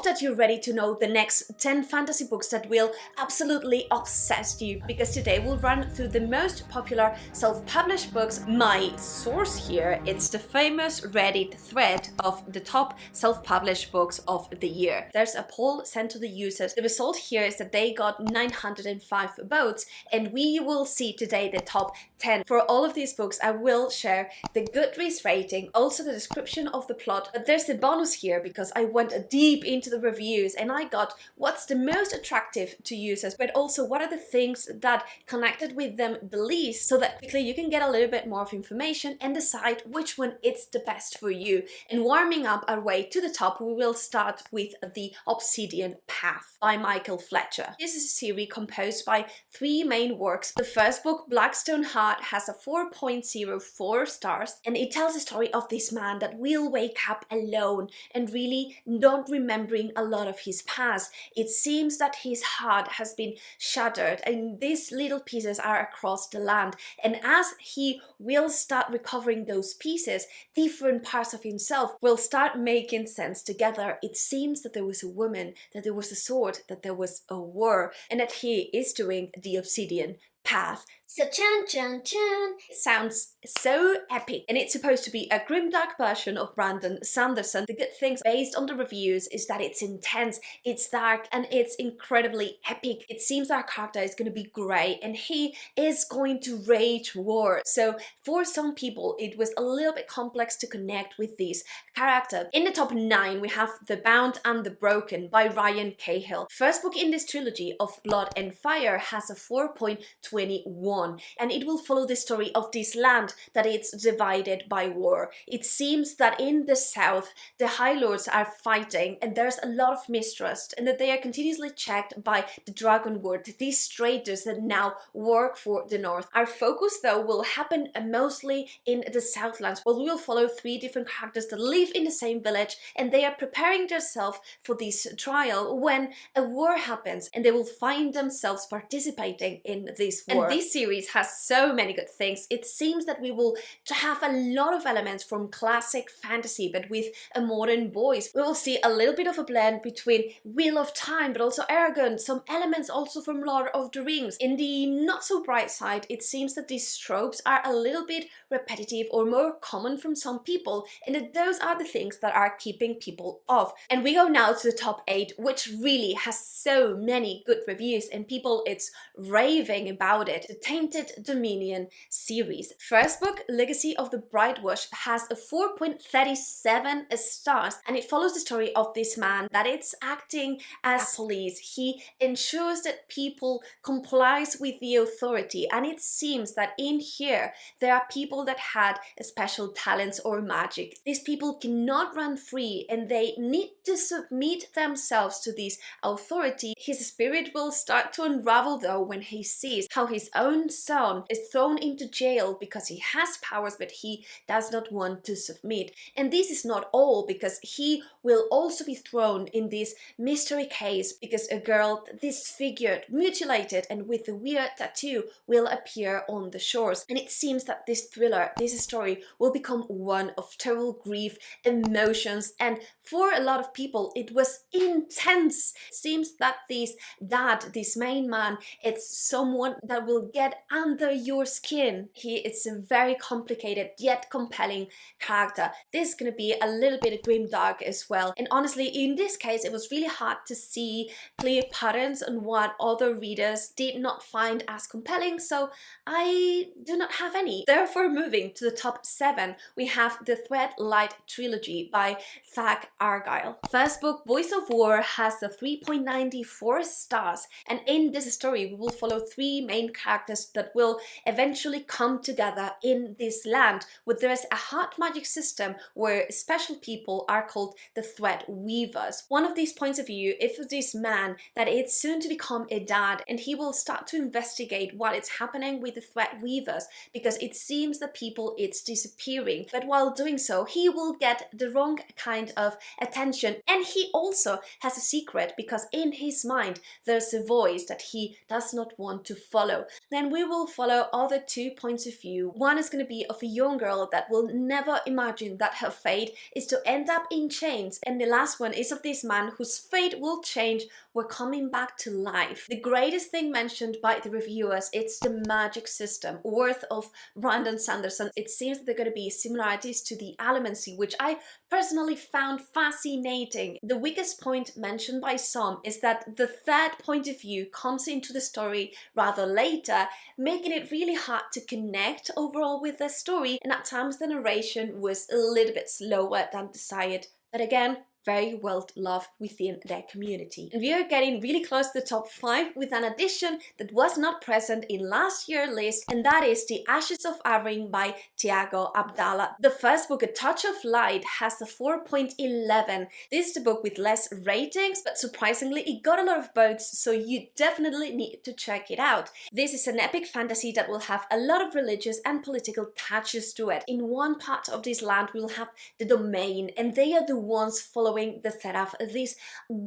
hope that you're ready to know the next 10 fantasy books that will absolutely obsess you, because today we'll run through the most popular self-published books. My source here, it's the famous Reddit thread of the top self-published books of the year. There's a poll sent to the users. The result here is that they got 905 votes, and we will see today the top 10. For all of these books, I will share the Goodreads rating, also the description of the plot, but there's a bonus here because I went deep into the reviews and I got what's the most attractive to users, but also what are the things that connected with them the least, so that quickly you can get a little bit more of information and decide which one is the best for you. And warming up our way to the top, we will start with the Obsidian Path by Michael Fletcher. This is a series composed by 3 main works. The first book, Blackstone Heart, has a 4.04 stars, and it tells the story of this man that will wake up alone and really not remembering a lot of his past. It seems that his heart has been shattered and these little pieces are across the land, and as he will start recovering those pieces, different parts of himself will start making sense together. It seems that there was a woman, that there was a sword, that there was a war, and that he is doing the Obsidian Path. So chan chan chan. It sounds so epic, and it's supposed to be a grimdark version of Brandon Sanderson. The good things based on the reviews is that it's intense, it's dark, and it's incredibly epic. It seems our character is going to be grey and he is going to rage war. So for some people it was a little bit complex to connect with this character. In the top 9 we have The Bound and the Broken by Ryan Cahill. First book in this trilogy of Blood and Fire has a 4.21. And it will follow the story of this land that it's divided by war. It seems that in the south the High Lords are fighting and there's a lot of mistrust, and that they are continuously checked by the Dragon Ward, these traitors that now work for the north. Our focus though will happen mostly in the Southlands, where we will follow 3 different characters that live in the same village, and they are preparing themselves for this trial when a war happens, and they will find themselves participating in this war. And this series has so many good things. It seems that we will have a lot of elements from classic fantasy but with a modern voice. We will see a little bit of a blend between Wheel of Time but also Aragon, some elements also from Lord of the Rings. In the not so bright side, it seems that these tropes are a little bit repetitive or more common from some people, and that those are the things that are keeping people off. And we go now to the top 8, which really has so many good reviews and people it's raving about it. The Tainted Dominion series. First book, Legacy of the Brightwash, has a 4.37 stars, and it follows the story of this man that it's acting as police. He ensures that people complies with the authority, and it seems that in here there are people that had special talents or magic. These people cannot run free and they need to submit themselves to this authority. His spirit will start to unravel though when he sees how his own son is thrown into jail because he has powers but he does not want to submit. And this is not all, because he will also be thrown in this mystery case because a girl disfigured, mutilated and with a weird tattoo will appear on the shores. And it seems that this thriller, this story will become one of total grief, emotions, and for a lot of people it was intense. It seems that this dad, this main man, it's someone that will get under your skin. He is a very complicated yet compelling character. This is going to be a little bit of grimdark as well, and honestly in this case it was really hard to see clear patterns on what other readers did not find as compelling, so I do not have any. Therefore, moving to the top 7, we have the Threadlight trilogy by Thag Argyle. First book, Voice of War, has a 3.94 stars, and in this story we will follow 3 main characters that will eventually come together in this land, where there's a heart magic system where special people are called the Thread Weavers. One of these points of view is for this man that it's soon to become a dad, and he will start to investigate what is happening with the Thread Weavers, because it seems that people it's disappearing, but while doing so he will get the wrong kind of attention, and he also has a secret because in his mind there's a voice that he does not want to follow. follow. Then we will follow other 2 points of view. One is going to be of a young girl that will never imagine that her fate is to end up in chains, and the last one is of this man whose fate will change were coming back to life. The greatest thing mentioned by the reviewers, it's the magic system, worth of Brandon Sanderson. It seems that there are going to be similarities to the Allomancy, which I personally found fascinating. The weakest point mentioned by some is that the third point of view comes into the story rather later, making it really hard to connect overall with the story, and at times the narration was a little bit slower than desired. But again, very well loved within their community. And we are getting really close to the top 5 with an addition that was not present in last year's list, and that is The Ashes of Avarin by Tiago Abdallah. The first book, A Touch of Light, has a 4.11. This is the book with less ratings, but surprisingly it got a lot of votes, so you definitely need to check it out. This is an epic fantasy that will have a lot of religious and political touches to it. In one part of this land we will have the Domain, and they are the ones following the setup of this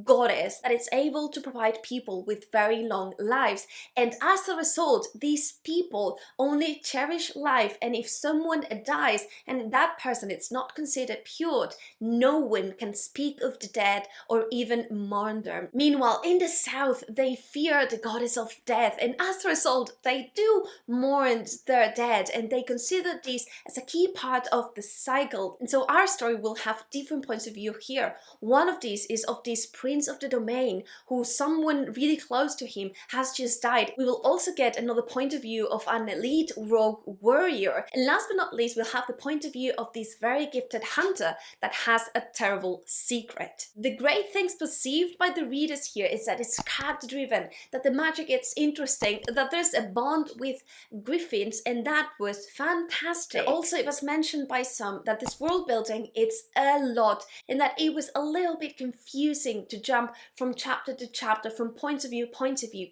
goddess that is able to provide people with very long lives, and as a result these people only cherish life, and if someone dies and that person is not considered pure, no one can speak of the dead or even mourn them. Meanwhile in the south they fear the goddess of death, and as a result they do mourn their dead, and they consider this as a key part of the cycle. And so our story will have different points of view here. One of these is of this prince of the domain who someone really close to him has just died. We will also get another point of view of an elite rogue warrior, and last but not least we'll have the point of view of this very gifted hunter that has a terrible secret. The great things perceived by the readers here is that it's character driven, that the magic is interesting, that there's a bond with griffins, and that was fantastic. Also it was mentioned by some that this world building it's a lot, and that it was a little bit confusing to jump from chapter to chapter, from point of view,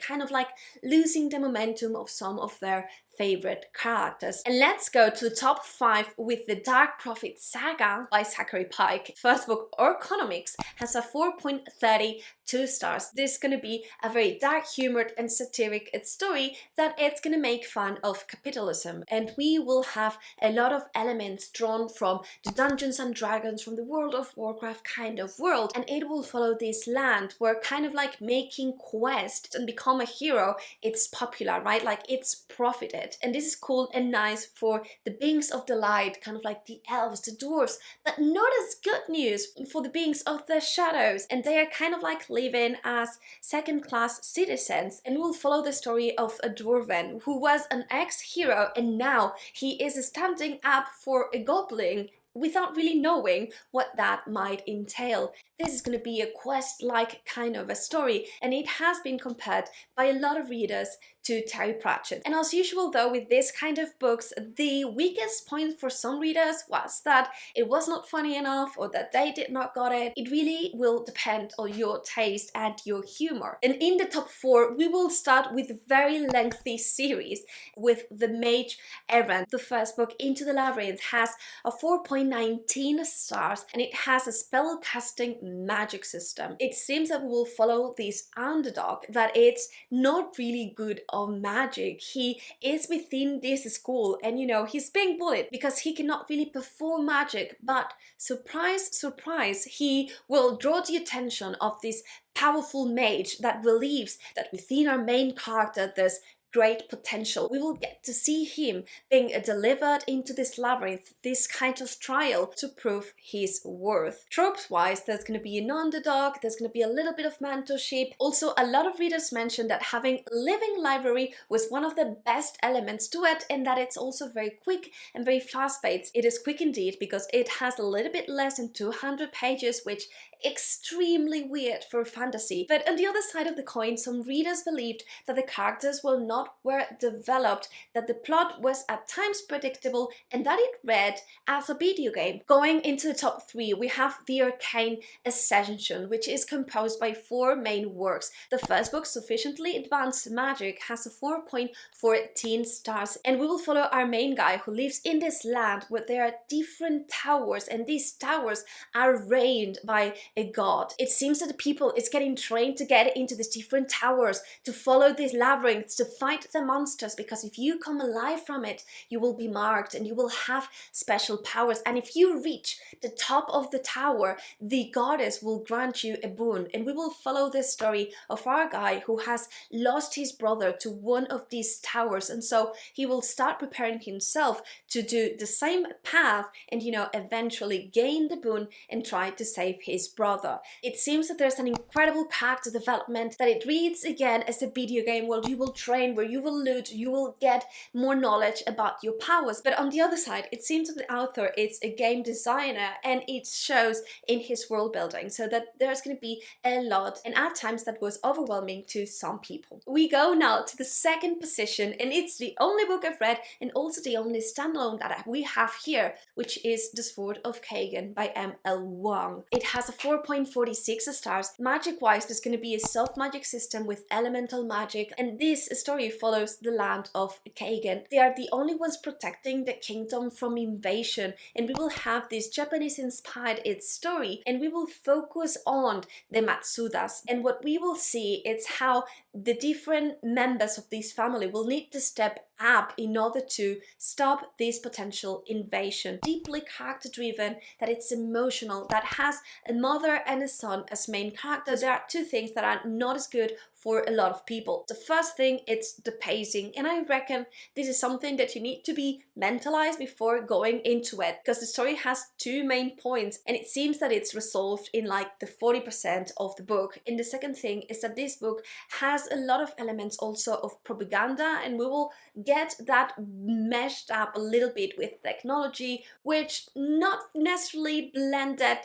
kind of like losing the momentum of some of their favorite characters. And let's go to the top 5 with The Dark Prophet Saga by Zachary Pike. First book, Orconomics, has a 4.32 stars. This is going to be a very dark, humored and satiric story that it's going to make fun of capitalism, and we will have a lot of elements drawn from the Dungeons and Dragons, from the World of Warcraft kind of world, and it will follow this land where kind of like making quests and become a hero, it's popular, right? Like it's profited. And this is cool and nice for the beings of the light, kind of like the elves, the dwarves, but not as good news for the beings of the shadows, and they are kind of like living as second-class citizens. And we'll follow the story of a dwarven who was an ex-hero, and now he is standing up for a goblin without really knowing what that might entail. This is going to be a quest-like kind of a story, and it has been compared by a lot of readers to Terry Pratchett. And as usual though with this kind of books, the weakest point for some readers was that it was not funny enough or that they did not got it. It really will depend on your taste and your humor. And in the top 4 we will start with a very lengthy series with The Mage Errant. The first book, Into the Labyrinth, has a 4.19 stars, and it has a spell casting magic system. It seems that we will follow this underdog that it's not really good of magic. He is within this school, and you know, he's being bullied because he cannot really perform magic, but surprise, surprise, he will draw the attention of this powerful mage that believes that within our main character there's great potential. We will get to see him being delivered into this labyrinth, this kind of trial to prove his worth. Tropes-wise, there's going to be an underdog, there's going to be a little bit of mentorship. Also, a lot of readers mentioned that having a living library was one of the best elements to it, and that it's also very quick and very fast-paced. It is quick indeed because it has a little bit less than 200 pages, which extremely weird for fantasy. But on the other side of the coin, some readers believed that the characters were not well developed, that the plot was at times predictable, and that it read as a video game. Going into the top 3, we have the Arcane Ascension, which is composed by 4 main works. The first book, Sufficiently Advanced Magic, has a 4.14 stars, and we will follow our main guy who lives in this land where there are different towers, and these towers are reigned by a god. It seems that the people is getting trained to get into these different towers, to follow these labyrinths, to fight the monsters, because if you come alive from it, you will be marked and you will have special powers. And if you reach the top of the tower, the goddess will grant you a boon. And we will follow the story of our guy who has lost his brother to one of these towers, and so he will start preparing himself to do the same path and, you know, eventually gain the boon and try to save his brother. It seems that there's an incredible character development, that it reads again as a video game where you will train, where you will loot, you will get more knowledge about your powers. But on the other side, it seems that the author is a game designer, and it shows in his world building, so that there's going to be a lot, and at times that was overwhelming to some people. We go now to the second position, and it's the only book I've read and also the only standalone that we have here, which is The Sword of Kaigen by M.L. Wang. It has a 4.46 stars. Magic-wise, there's going to be a self-magic system with elemental magic, and this story follows the land of Kaigen. They are the only ones protecting the kingdom from invasion, and we will have this Japanese-inspired story, and we will focus on the Matsudas. And what we will see is how the different members of this family will need to step up in order to stop this potential invasion. Deeply character driven, that it's emotional, that has a mother and a son as main characters. There are two things that are not as good for a lot of people. The first thing, it's the pacing, and I reckon this is something that you need to be mentalized before going into it, because the story has two main points and it seems that it's resolved in like the 40% of the book. And the second thing is that this book has a lot of elements also of propaganda, and we will get that meshed up a little bit with technology, which not necessarily blended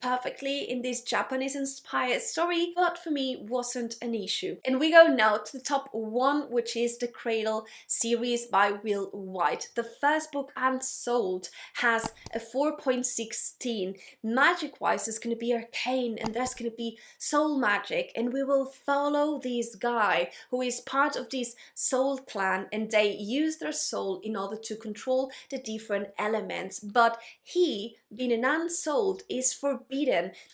perfectly in this Japanese-inspired story, but for me wasn't an issue. And we go now to the top one, which is the Cradle series by Will White. The first book, Unsold, has a 4.16. Magic-wise, it's going to be arcane, and there's going to be soul magic, and we will follow this guy who is part of this soul clan, and they use their soul in order to control the different elements. But he, being an unsouled, is forbidden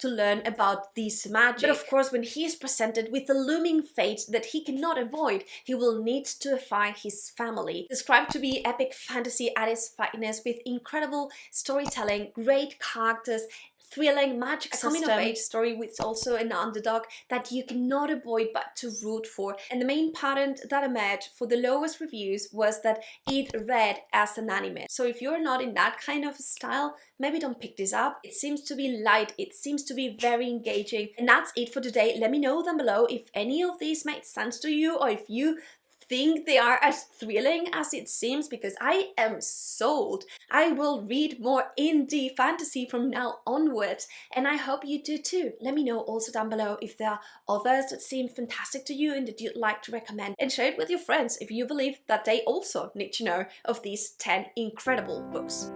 to learn about this magic. But of course, when he is presented with a looming fate that he cannot avoid, he will need to defy his family. Described to be epic fantasy at its finest, with incredible storytelling, great characters, thrilling magic system, a coming-of-age story with also an underdog that you cannot avoid but to root for. And the main pattern that I met for the lowest reviews was that it read as an anime. So if you're not in that kind of style, maybe don't pick this up. It seems to be light, it seems to be very engaging. And that's it for today. Let me know down below if any of these made sense to you, or if you think they are as thrilling as it seems, because I am sold. I will read more indie fantasy from now onwards, and I hope you do too. Let me know also down below if there are others that seem fantastic to you and that you'd like to recommend, and share it with your friends if you believe that they also need to know of these 10 incredible books.